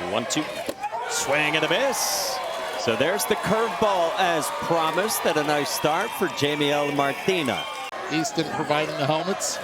1-2. Swing and a miss. So there's the curveball as promised, and a nice start for Jamiel Martina. Easton providing the helmets.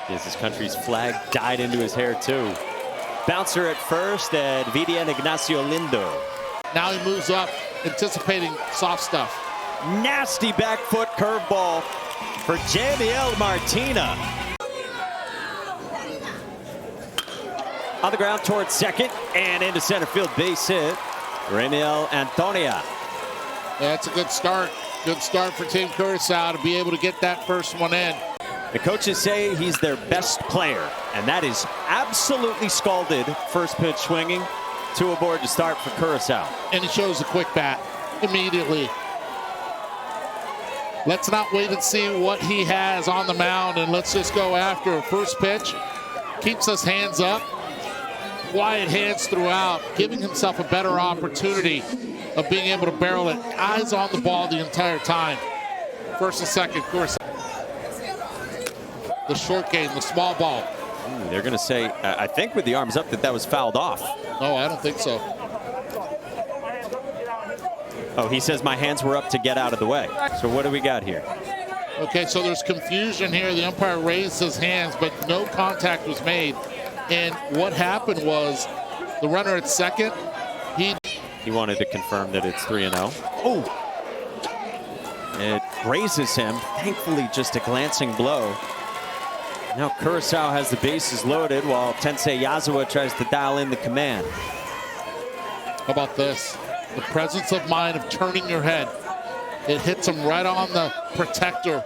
As his country's flag dyed into his hair too. Bouncer at first and Vidian Ignacio Lindo. Now he moves up, anticipating soft stuff. Nasty back foot curveball for Jamiel Martina. On the ground towards second and into center field, base hit. Remiel Antonia. That's a good start. Good start for Team Curacao to be able to get that first one in. The coaches say he's their best player, and that is absolutely scalded. First pitch swinging, 2 aboard to start for Curacao. And he shows a quick bat immediately. Let's not wait and see what he has on the mound, and let's just go after a first pitch. Keeps us hands up, quiet hands throughout, giving himself a better opportunity of being able to barrel it. Eyes on the ball the entire time. First and second, Curacao. The short game, the small ball. They're going to say, I think with the arms up, that was fouled off. No, I don't think so. Oh, he says my hands were up to get out of the way. So what do we got here? Okay, so there's confusion here. The umpire raised his hands, but no contact was made. And what happened was the runner at second, he wanted to confirm that it's 3-0. Oh! It grazes him. Thankfully, just a glancing blow. Now Curacao has the bases loaded while Tensei Yazawa tries to dial in the command. How about this? The presence of mind of turning your head. It hits him right on the protector.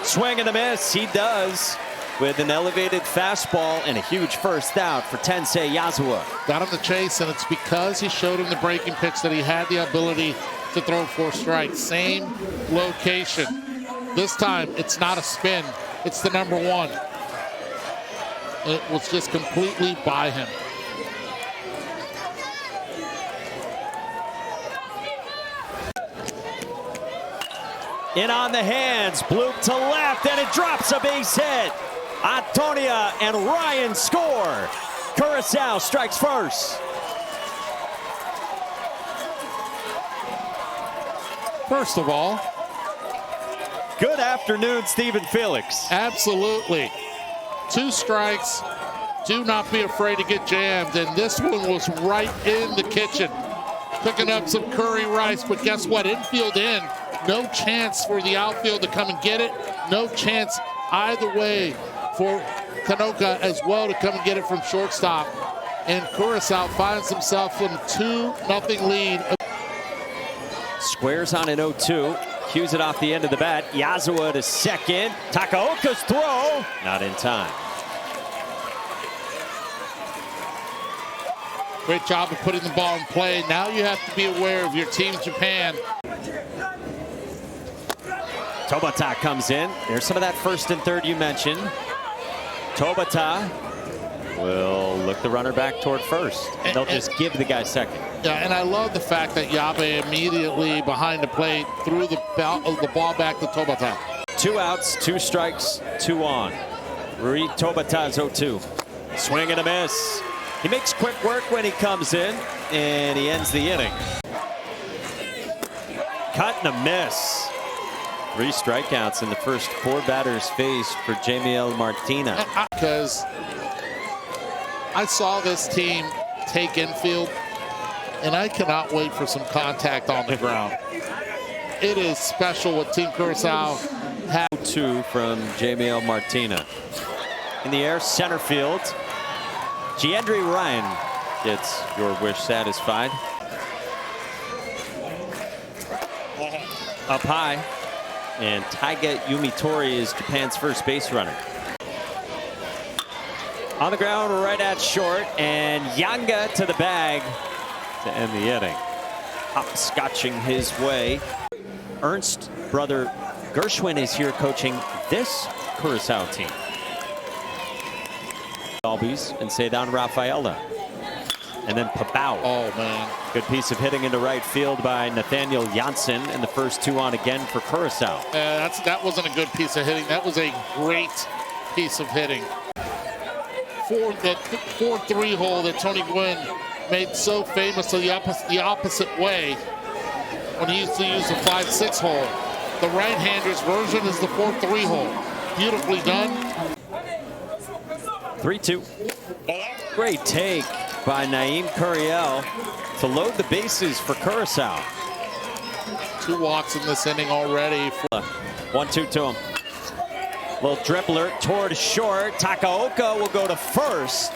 Swing and a miss. He does with an elevated fastball and a huge first out for Tensei Yazawa. Got him the chase, and it's because he showed him the breaking pitch that he had the ability to throw 4 strikes. Same location. This time, it's not a spin. It's the number 1. It was just completely by him. In on the hands, bloop to left, and it drops a base hit. Antonia and Ryan score. Curacao strikes first. First of all, good afternoon, Stephen Felix. Absolutely. 2 strikes. Do not be afraid to get jammed. And this one was right in the kitchen. Cooking up some curry rice, but guess what? Infield in. No chance for the outfield to come and get it. No chance either way for Tanoka as well to come and get it from shortstop. And Curacao finds himself in a 2-0 lead. Squares on an 0-2. Cues it off the end of the bat. Yazawa to second. Takaoka's throw. Not in time. Great job of putting the ball in play. Now you have to be aware of your team, Japan. Tobata comes in. There's some of that first and third you mentioned. Tobata will look the runner back toward first. They'll just give the guy second. Yeah, and I love the fact that Yabe immediately behind the plate threw the ball back to Tobata. 2 outs, 2 strikes, 2 on. Rui Tobata's 0-2. Swing and a miss. He makes quick work when he comes in, and he ends the inning. Cut and a miss. 3 strikeouts in the first 4 batters faced for Jamiel Martina. Because I saw this team take infield, and I cannot wait for some contact on the ground. It is special what Team Curacao has. 2 from Jamiel Martina. In the air, center field. Giandri Ryan gets your wish satisfied. Up high. And Taiga Yumitori is Japan's first base runner. On the ground right at short, and Yanga to the bag to end the inning. Hopscotching his way. Ernst brother Gershwin is here coaching this Curacao team. Albies and Sedan Rafaela. And then Pabao. Oh, man. Good piece of hitting into right field by Nathaniel Janssen, and the first 2 on again for Curacao. That wasn't a good piece of hitting. That was a great piece of hitting. 4-3 hole that Tony Gwynn made so famous the opposite way when he used to use the 5-6 hole. The right-hander's version is the 4-3 hole. Beautifully done. 3-2. Great take by Naim Curiel to load the bases for Curacao. 2 walks in this inning already. 1-2 to him. Little dribbler toward short. Takaoka will go to first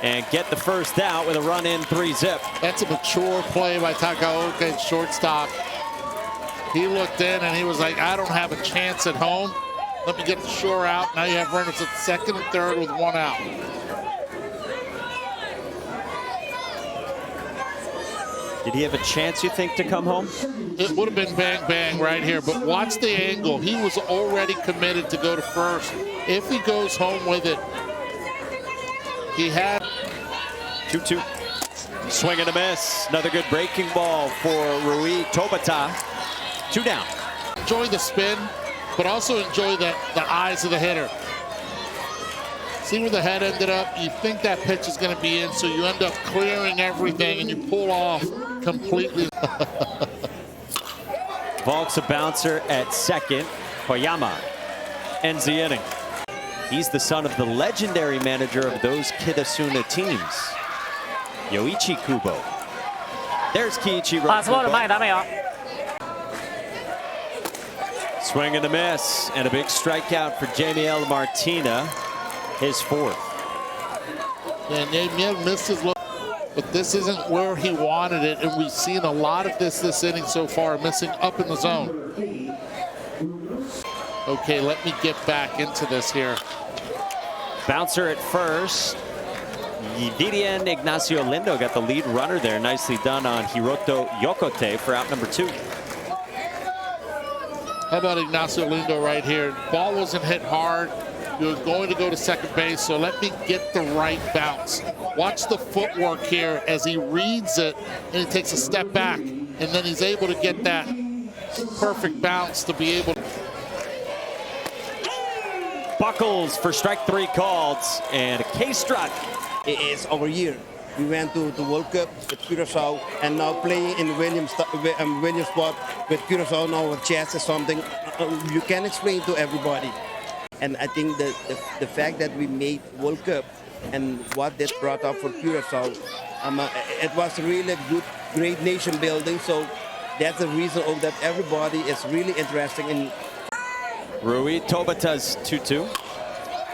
and get the first out with a run in 3-zip. That's a mature play by Takaoka at shortstop. He looked in and he was like, I don't have a chance at home. Let me get the shore out. Now you have runners at second and third with 1 out. Did he have a chance, you think, to come home? It would have been bang, bang right here, but watch the angle. He was already committed to go to first. If he goes home with it, he had 2-2. Swing and a miss. Another good breaking ball for Rui Tobata. 2 down. Enjoy the spin, but also enjoy the eyes of the hitter. See where the head ended up? You think that pitch is going to be in, so you end up clearing everything and you pull off completely. Volk's a bouncer at second. Koyama ends the inning. He's the son of the legendary manager of those Kidasuna teams, Yoichi Kubo. There's Kiichiro Kubo. Swing and a miss, and a big strikeout for Jamiel Martina, his 4th. And Jamiel missed his look, but this isn't where he wanted it, and we've seen a lot of this inning so far, missing up in the zone. Okay, let me get back into this here. Bouncer at first. Vivian Ignacio Lindo got the lead runner there. Nicely done on Hiroto Yokote for out number 2. How about Ignacio Lindo right here? Ball wasn't hit hard. He was going to go to second base, so let me get the right bounce. Watch the footwork here as he reads it, and he takes a step back, and then he's able to get that perfect bounce to be able to. Buckles for strike 3 called, and a K-strut. It is our year. We went to the World Cup with Curacao, and now playing in Williamsport with Curacao now with chess is something you can explain to everybody. And I think the fact that we made World Cup and what that brought up for Curacao, it was really a great nation building. So that's the reason that everybody is really interested in. Rui Tobata's 2-2.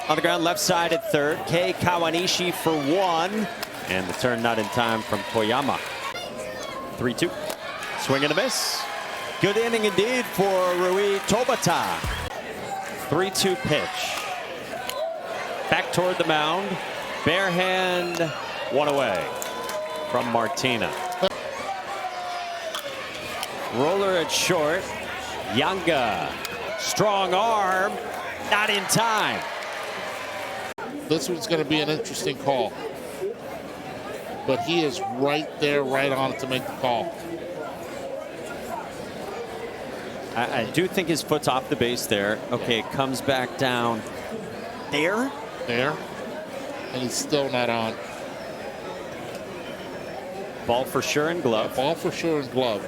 On the ground, left side at third. Kei Kawanishi for 1. And the turn not in time from Koyama. 3-2. Swing and a miss. Good inning indeed for Rui Tobata. 3-2 pitch. Back toward the mound. Bare hand, 1 away from Martina. Roller at short. Yanga. Strong arm. Not in time. This one's going to be an interesting call. But he is right there, right on it to make the call. I do think his foot's off the base there. Okay, it comes back down. There? There. And he's still not on. Ball for sure in glove. Ball for sure in glove.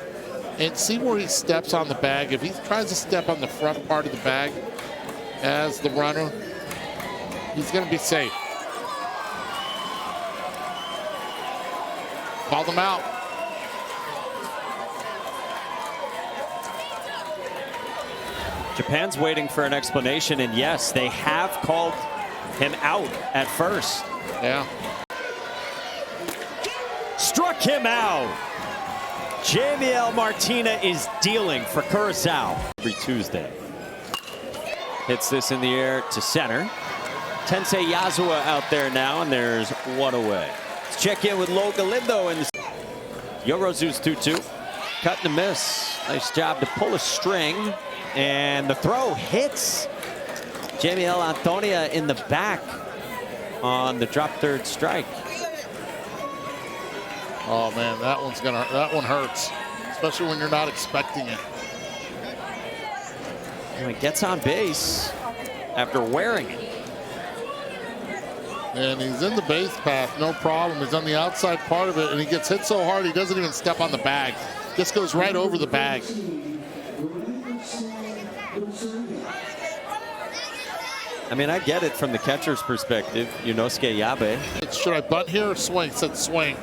And see where he steps on the bag. If he tries to step on the front part of the bag as the runner, he's going to be safe. Call them out. Japan's waiting for an explanation, and yes, they have called him out at first. Yeah. Struck him out. Jamiel Martina is dealing for Curacao every Tuesday. Hits this in the air to center. Tensei Yasuo out there now, and there's 1 away. Let's check in with Lo Galindo and Yorozu's 2-2. Cut and a miss. Nice job to pull a string. And the throw hits Jamiel Antonia in the back on the drop third strike. Oh man, that one hurts, especially when you're not expecting it. And he gets on base after wearing it. And he's in the base path, no problem. He's on the outside part of it, and he gets hit so hard he doesn't even step on the bag. Just goes right over the bag. I mean, I get it from the catcher's perspective. Yunosuke Yabe. Should I bunt here or swing? It said swing.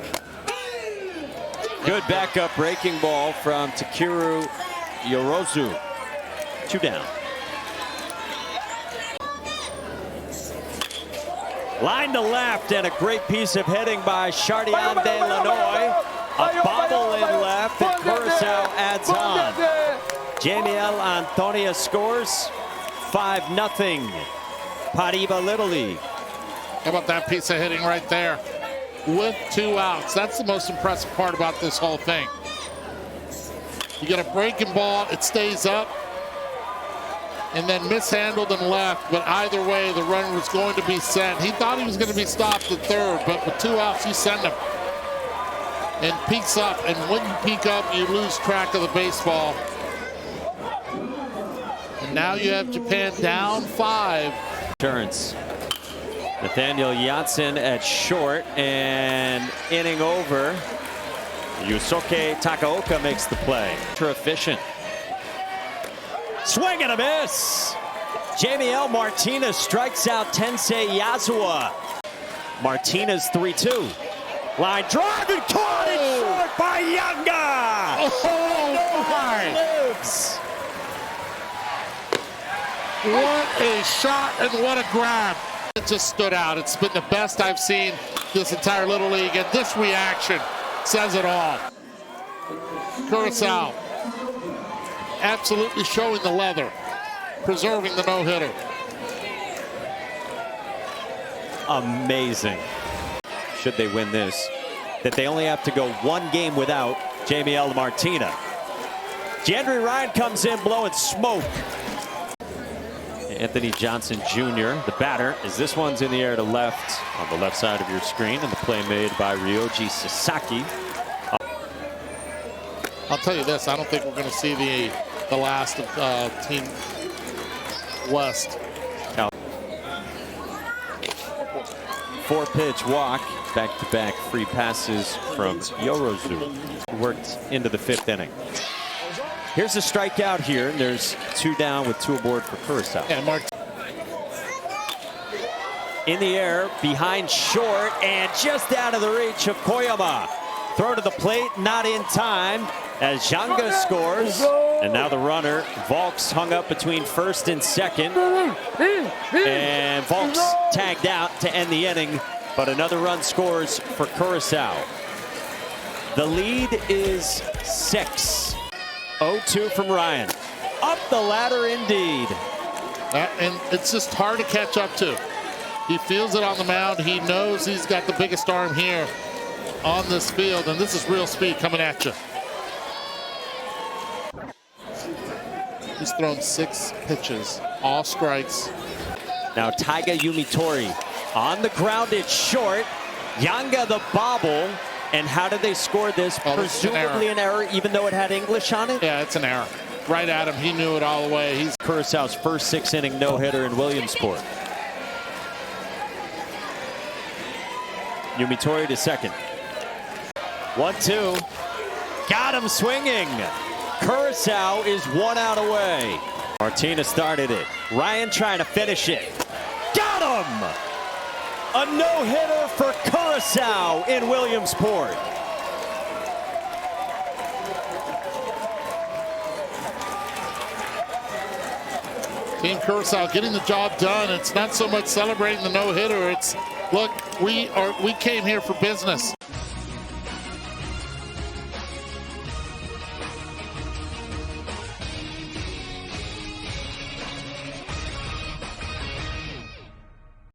Good backup breaking ball from Takeru Yorozu. 2 down. Line to left, and a great piece of hitting by Chardian de Lanoy. A bobble in left, and Curacao adds on. Jamiel Antonia scores 5-0. Pariba Little League. How about that piece of hitting right there? With 2 outs. That's the most impressive part about this whole thing. You get a breaking ball, it stays up, and then mishandled and left, but either way, the runner was going to be sent. He thought he was going to be stopped at third, but with 2 outs, you send him. And peeks up, and when you peek up, you lose track of the baseball. And now you have Japan down 5. Insurance. Nathaniel Janssen at short, and inning over. Yusuke Takaoka makes the play. Efficient. Swing and a miss. Jamiel Martinez strikes out Tensei Yasuo. Martinez 3-2. Line drive and caught it short by Yanga. Oh, my. Lives. What a shot and what a grab. It just stood out. It's been the best I've seen this entire Little League, and this reaction says it all. Curacao absolutely showing the leather, preserving the no-hitter. Amazing. Should they win this, that they only have to go 1 game without Jamiel Martinez. Jandry Ryan comes in blowing smoke. Anthony Johnson Jr., the batter, as this one's in the air to left on the left side of your screen, and the play made by Ryoji Sasaki. I'll tell you this, I don't think we're going to see the last of Team West. 4-pitch walk, back-to-back free passes from Yorozu. Worked into the 5th inning. Here's a strikeout here, and there's 2 down with 2 aboard for Curacao. Yeah, in the air, behind short, and just out of the reach of Koyama. Throw to the plate, not in time, as Janga scores. And now the runner, Volks, hung up between first and second. And Volks tagged out to end the inning, but another run scores for Curacao. The lead is 6. 0-2 from Ryan. Up the ladder indeed. And it's just hard to catch up to. He feels it on the mound. He knows he's got the biggest arm here on this field, and this is real speed coming at you. He's thrown 6 pitches, all strikes. Now Taiga Yumitori on the ground at short. Yanga the bobble. And how did they score this? Presumably an error, even though it had English on it? Yeah, it's an error. Right at him. He knew it all the way. He's Curacao's first 6-inning no-hitter in Williamsport. Yumitori to second. 1-2. Got him swinging. Curacao is 1 out away. Martinez started it. Ryan trying to finish it. Got him! A no-hitter for Curacao in Williamsport. Team Curacao getting the job done. It's not so much celebrating the no-hitter. It's, look, we came here for business.